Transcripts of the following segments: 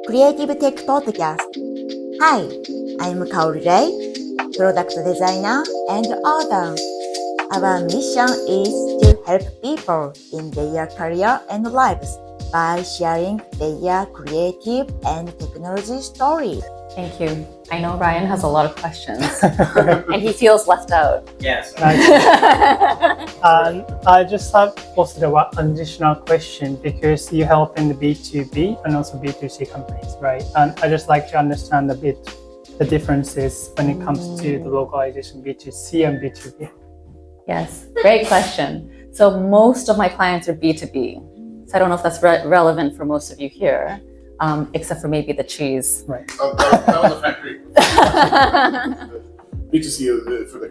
Creative Tech Podcast. Hi, I'm Kaori Ray, product designer and author. Our mission is to help people in their career and lives by sharing their creative and technology stories. Thank you. I know Ryan has a lot of questions and he feels left out. Yes. I just have posted one additional question because you help in the B2B and also B2C companies, right? And I just like to understand a bit the differences when it comes to the localization B2C and B2B. Yes, great question. So most of my clients are B2B. So I don't know if that's relevant for most of you here. Except for maybe the cheese. Right. That was a factory. B2C for the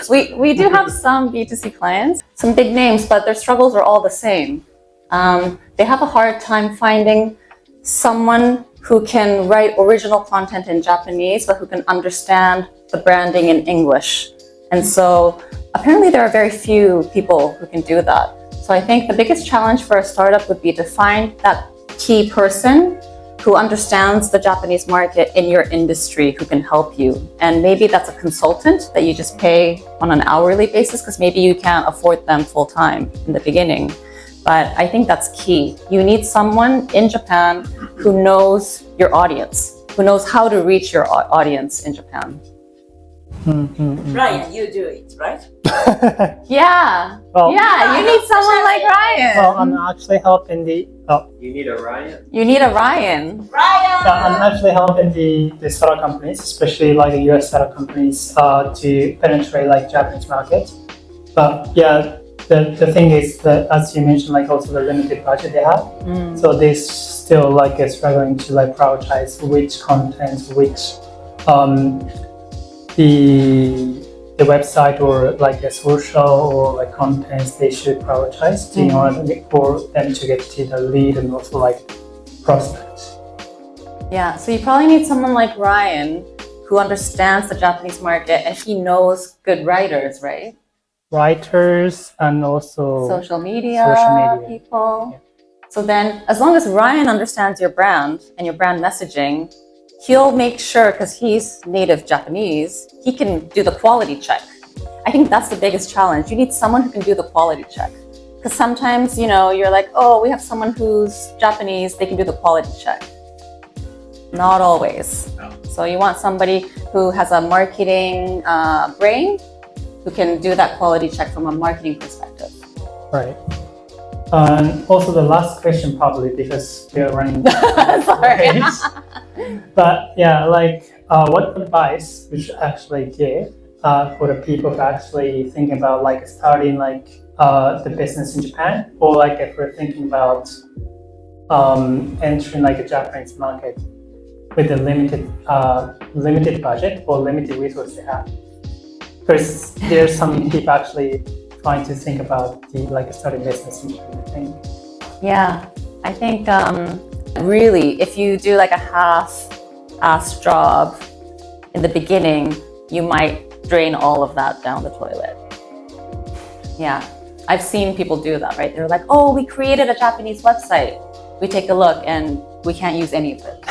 cheese. We do have some B2C clients, some big names, but their struggles are all the same. They have a hard time finding someone who can write original content in Japanese, but who can understand the branding in English. And so apparently there are very few people who can do that. So I think the biggest challenge for a startup would be to find that key person who understands the Japanese market in your industry who can help you. And maybe that's a consultant that you just pay on an hourly basis because maybe you can't afford them full time in the beginning. But I think that's key. You need someone in Japan who knows your audience, who knows how to reach your audience in Japan. Ryan, you do it, right? Yeah. Well, you need someone like Ryan. Well, I'm actually helping You need a Ryan. You need a Ryan. I'm actually helping the startup companies, especially like the US startup companies, to penetrate like Japanese market. But yeah, the thing is that as you mentioned, like also the limited budget they have, so they still like struggling to like prioritize which content, which the website or like the social or like contents they should prioritize in order for them to get to the lead and also like prospects. Yeah, so you probably need someone like Ryan who understands the Japanese market and he knows good writers, right? Writers and also Social media people. Yeah. So then as long as Ryan understands your brand and your brand messaging, he'll make sure, because he's native Japanese, he can do the quality check. I think that's the biggest challenge. You need someone who can do the quality check. Because sometimes, you're like, oh, we have someone who's Japanese, they can do the quality check. Not always. No. So you want somebody who has a marketing brain, who can do that quality check from a marketing perspective. Right. And also the last question probably because we are running Sorry. But yeah, like what advice would you actually give for the people who are actually thinking about like starting like the business in Japan, or like if we're thinking about entering like a Japanese market with a limited budget or limited resources they have? Because there's some people actually trying to think about the like starting business in Japan, I think. Yeah, I think really, if you do like a half-ass job in the beginning, you might drain all of that down the toilet. Yeah, I've seen people do that, right? They're like, oh, we created a Japanese website. We take a look and we can't use any of it.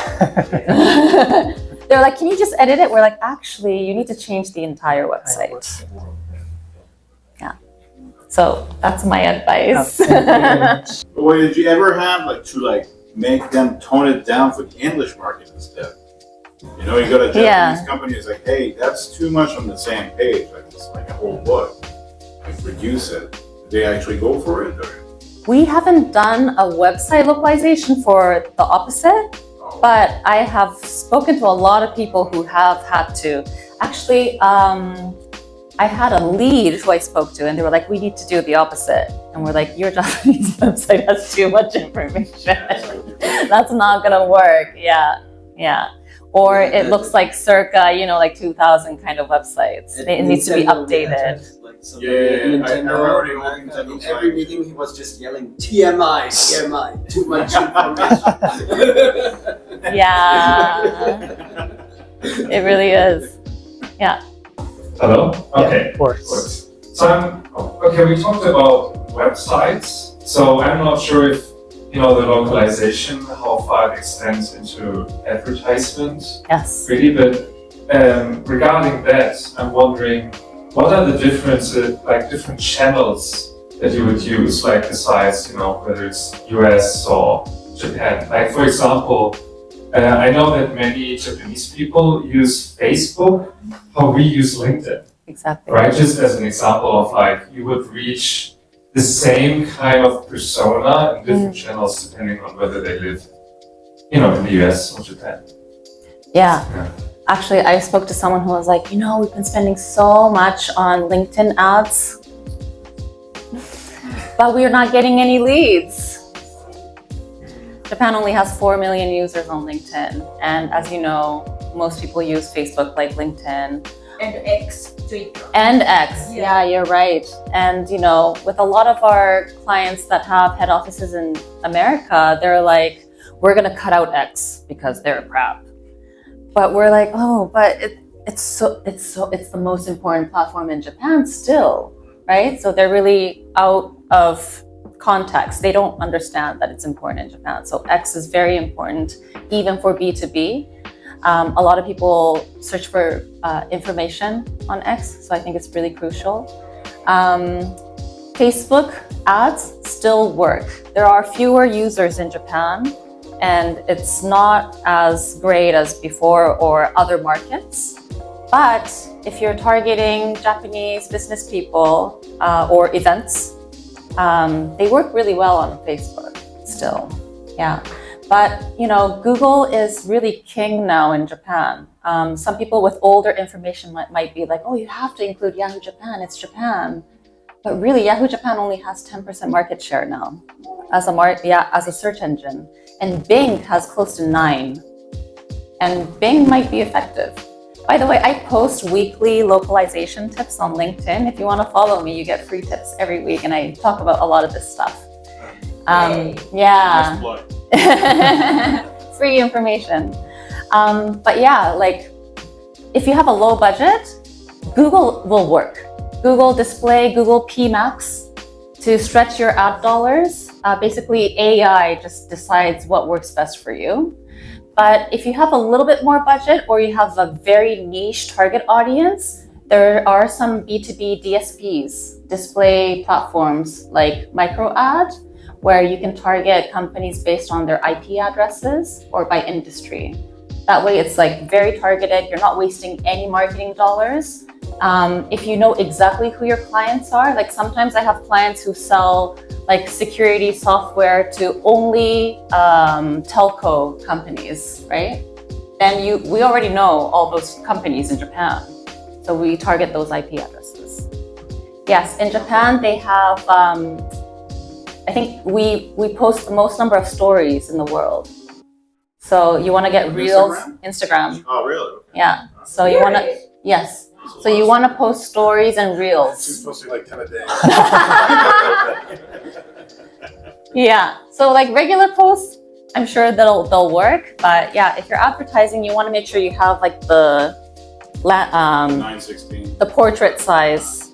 They're like, can you just edit it? We're like, actually, you need to change the entire website. Yeah, so that's my advice. But wait, did you ever have like to like make them tone it down for the English market instead? You got a Japanese company is like, hey, that's too much on the same page. Like it's like a whole book. Like reduce it. Did they actually go for it? Or? We haven't done a website localization for the opposite, but I have spoken to a lot of people who have had to. Actually, I had a lead who I spoke to and they were like, we need to do the opposite. And we're like, your Japanese website has too much information. That's not gonna work. Yeah. Or it looks like circa, like 2000 kind of websites. It needs to be updated. In every meeting he was just yelling TMI, too much information. Yeah. It really is. Yeah. Hello? Okay. Yeah, of course. So we talked about websites. So I'm not sure if, the localization, how far part extends into advertisement, Yes. really. But regarding that, I'm wondering, what are the differences, like different channels that you would use, like besides, whether it's US or Japan? Like, for example, I know that many Japanese people use Facebook, how we use LinkedIn, Exactly. right? Just as an example of like, you would reach the same kind of persona in different channels depending on whether they live, in the US or Japan. Yeah. Yeah. Actually, I spoke to someone who was like, we've been spending so much on LinkedIn ads, but we're not getting any leads. Japan only has 4 million users on LinkedIn. And as you know, most people use Facebook like LinkedIn. And X, Twitter. And X, yeah, you're right. And with a lot of our clients that have head offices in America, they're like, we're gonna cut out X because they're crap. But we're like, but it's the most important platform in Japan still, right? So they're really out of context. They don't understand that it's important in Japan. So X is very important, even for B2B. A lot of people search for information on X, so I think it's really crucial. Facebook ads still work. There are fewer users in Japan, and it's not as great as before or other markets. But if you're targeting Japanese business people or events, they work really well on Facebook still. Yeah. But, Google is really king now in Japan. Some people with older information might be like, you have to include Yahoo Japan, it's Japan. But really, Yahoo Japan only has 10% market share now as a search engine. And Bing has close to 9%. And Bing might be effective. By the way, I post weekly localization tips on LinkedIn. If you want to follow me, you get free tips every week, and I talk about a lot of this stuff. Yeah. Nice plug. Free information. But yeah, like if you have a low budget, Google will work. Google Display, Google PMax to stretch your ad dollars. Basically, AI just decides what works best for you. But if you have a little bit more budget or you have a very niche target audience, there are some B2B DSPs, display platforms like MicroAd, where you can target companies based on their IP addresses or by industry. That way it's like very targeted, you're not wasting any marketing dollars. If you know exactly who your clients are, like sometimes I have clients who sell like security software to only telco companies, right? Then we already know all those companies in Japan. So we target those IP addresses. Yes, in Japan they have, I think we post the most number of stories in the world. So you want to get reels, Instagram. Oh, really? Yeah. So you want to, yes. So you want to post stories and She's reels. posting like 10 a day. Yeah. So like regular posts, I'm sure they'll work. But yeah, if you're advertising, you want to make sure you have like the 916. the portrait size,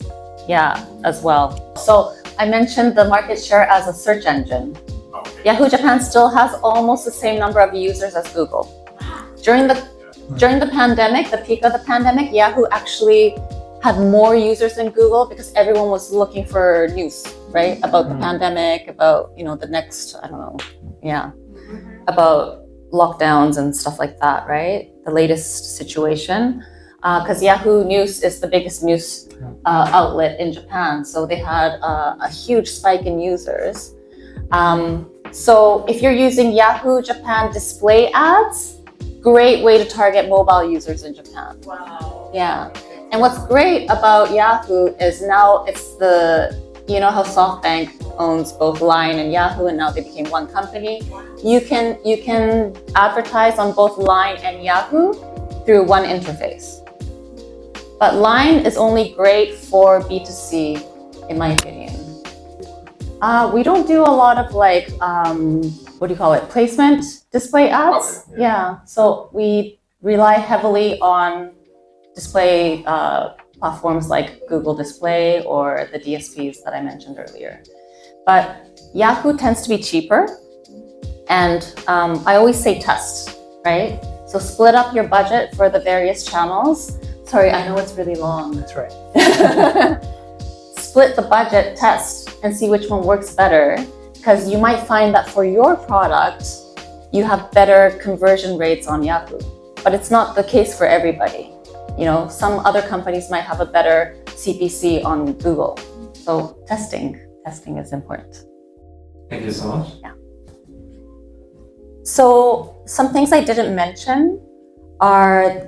yeah, as well. So I mentioned the market share as a search engine. Okay. Yahoo Japan still has almost the same number of users as Google. During the pandemic, the peak of the pandemic, Yahoo actually had more users than Google because everyone was looking for news, right? About the pandemic, about, the next, I don't know, about lockdowns and stuff like that, right? The latest situation. Because Yahoo News is the biggest news outlet in Japan. So they had a huge spike in users. So if you're using Yahoo Japan display ads, great way to target mobile users in Japan. Wow. Yeah. And what's great about Yahoo is now it's how SoftBank owns both Line and Yahoo, and now they became one company. You can advertise on both Line and Yahoo through one interface. But Line is only great for B2C, in my opinion. We don't do a lot of placement display ads. Okay. Yeah, so we rely heavily on display platforms like Google Display or the DSPs that I mentioned earlier. But Yahoo tends to be cheaper And I always say test, right? So split up your budget for the various channels. Sorry, I know it's really long. That's right. Split the budget, test, and see which one works better. Because you might find that for your product, you have better conversion rates on Yahoo. But it's not the case for everybody. You know, some other companies might have a better CPC on Google. So testing is important. Thank you so much. Yeah. So some things I didn't mention are,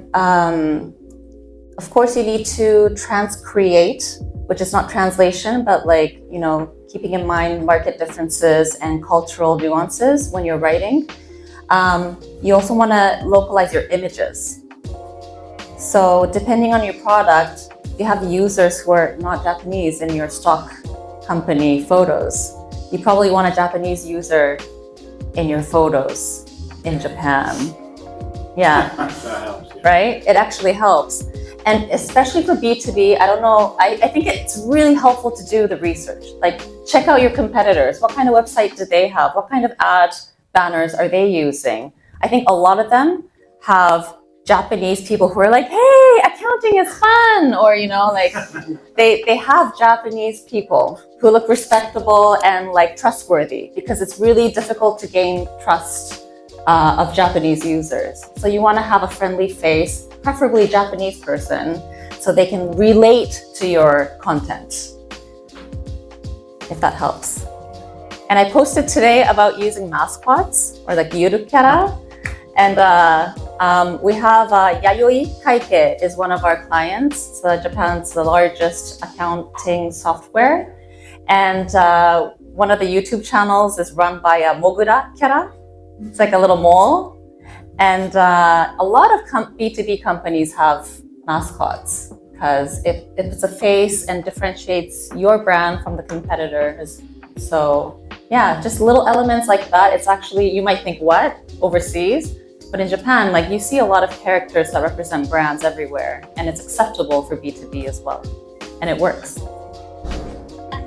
of course, you need to transcreate, which is not translation, but like, you know, keeping in mind market differences and cultural nuances when you're writing. You also want to localize your images. So depending on your product, you have users who are not Japanese in your stock company photos. You probably want a Japanese user in your photos in Japan. Yeah, That helps, yeah. right? It actually helps. And especially for B2B, I don't know, I think it's really helpful to do the research. Like, check out your competitors. What kind of website do they have? What kind of ad banners are they using? I think a lot of them have Japanese people who are like, hey, accounting is fun. Or, you know, like they have Japanese people who look respectable and like trustworthy, because it's really difficult to gain trust of Japanese users. So you want to have a friendly face, preferably a Japanese person, so they can relate to your content, if that helps. And I posted today about using mascots, or like yurukara. And we have Yayoi Kaike is one of our clients. So Japan's the largest accounting software. And one of the YouTube channels is run by a Mogura Kara. It's like a little mole. And a lot of B2B companies have mascots, because if it's a face and differentiates your brand from the competitors. So yeah, just little elements like that. It's actually, you might think, what? Overseas? But in Japan, like, you see a lot of characters that represent brands everywhere, and it's acceptable for B2B as well. And it works.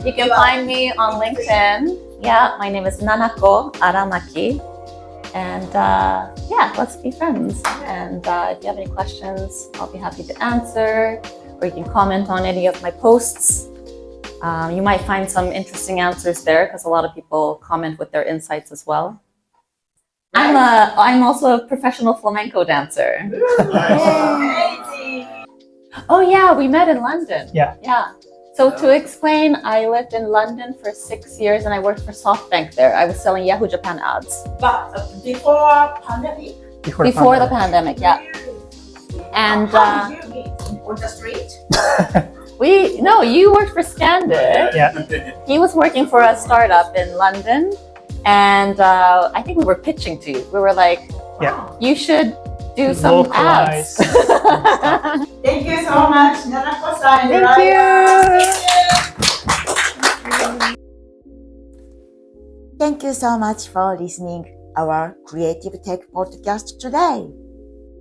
You can find me on LinkedIn. Yeah, my name is Nanako Aramaki. And yeah, let's be friends. And if you have any questions, I'll be happy to answer, or you can comment on any of my posts. You might find some interesting answers there, because a lot of people comment with their insights as well. I'm also a professional flamenco dancer. Oh yeah, we met in London. Yeah. Yeah. So to explain, I lived in London for 6 years and I worked for SoftBank there. I was selling Yahoo Japan ads. But before pandemic, Before the pandemic, yeah. And how did you meet on the street? you worked for Scandit. Yeah. He was working for a startup in London, and I think we were pitching to you. We were like, Yeah. you should do some Localize. ads. Thank you so much, Nanako-san. Thank you. Thank you so much for listening our Creative Tech podcast today.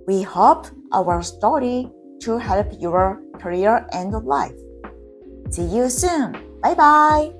We hope our story to help your career and life. See you soon. Bye bye.